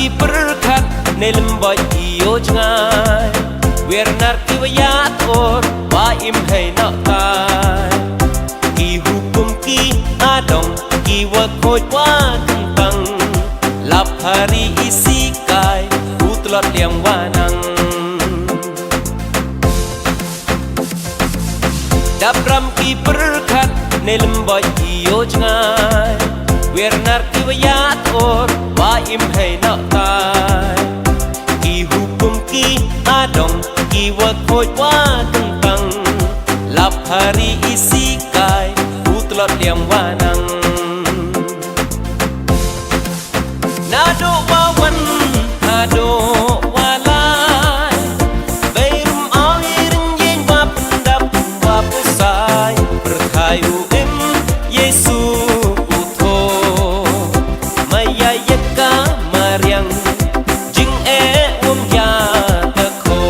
ki perkat nelem boy iyo jangai Wernar ki wayat or wa im hai nak tai Ki hukum ki adong ki wa khoi wa tang Lap hari isi kai utlot liang wanang Dabram ki perkat nelem boy iyo jangai Wernar ki wayat or wa im hai nak tai Ki hukum ki adong ki wa khoi wa tang Lap hari isi kai utlot liang wanang Nado wawan nado walai Beirum ahirin yen wa pendap wa pusai Berkayu im Yesu utho Maya yeka mariang Jing ya teko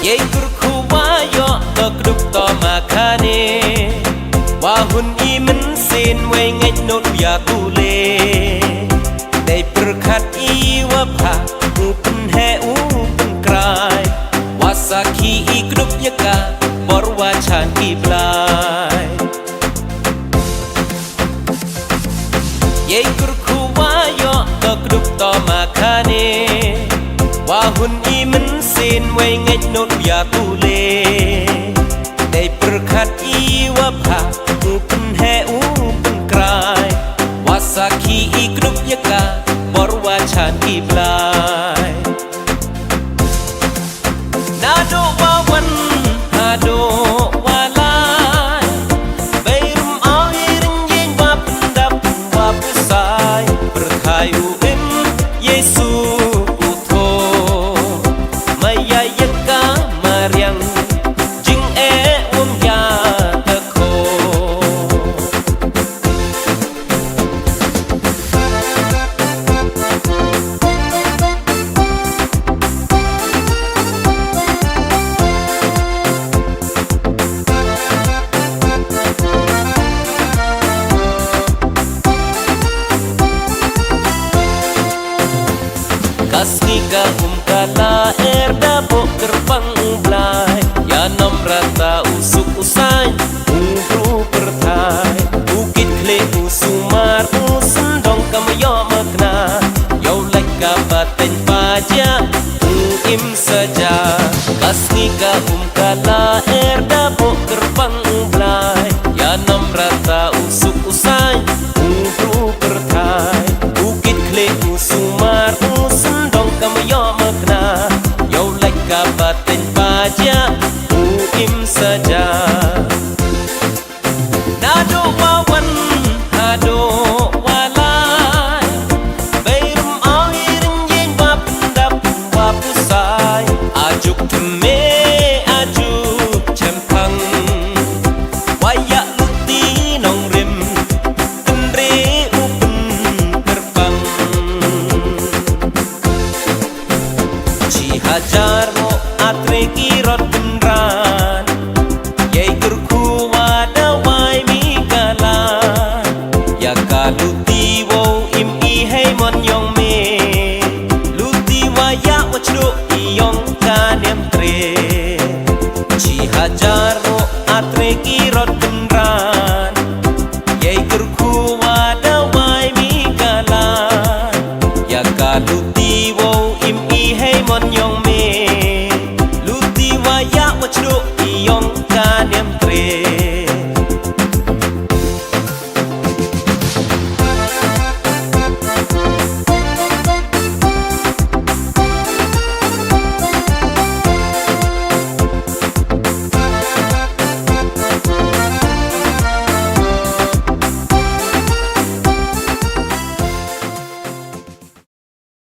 Yei kurku wayo tokduk to makane Wahun imen sin we ngej not ya tule Dei perkat iwa pa upen he upen krai Wasaki ikrup yaka borwa chan iblai Yei kurku wayo tokduk to makane Wahun imen sin we ngej not ya tule Dei perkat iwa pa upen he upen krai Wasaki ikrup yaka borwa chan iblai Nado wawan nado walai Beirum ahirin yen wa pendap wa pusai Berkayu im Yesu utho Maya yeka mariang Jing ya teko Kasnika kala dapok gerbang blai Ya nom rata usuk usai Ungru pertai Bukit kle usumar usendong kamayo makna Yau leka baten paja im saja Kasnika kala dapok gerbang blai Ya nom rata usuk usai Ungru pertai Bukit kle usumar usendong kamayo makna Yau leka baten paja im saja Nado wawan nado walai Beirum ahirin yen wa pendap wa pusai Ajuk teme ajuk cempang Wayak luti nong rim Tenre upen terbang Ci hajar mo atre kirot benran Yei kurku wada wai mi kalan Ya ka luti wo im i hei mon yong me Luti waya wachdo i yong ka nem tre Ci hajar mo atre kirot benran Yei kurku wada wai mi kalan Ya ka luti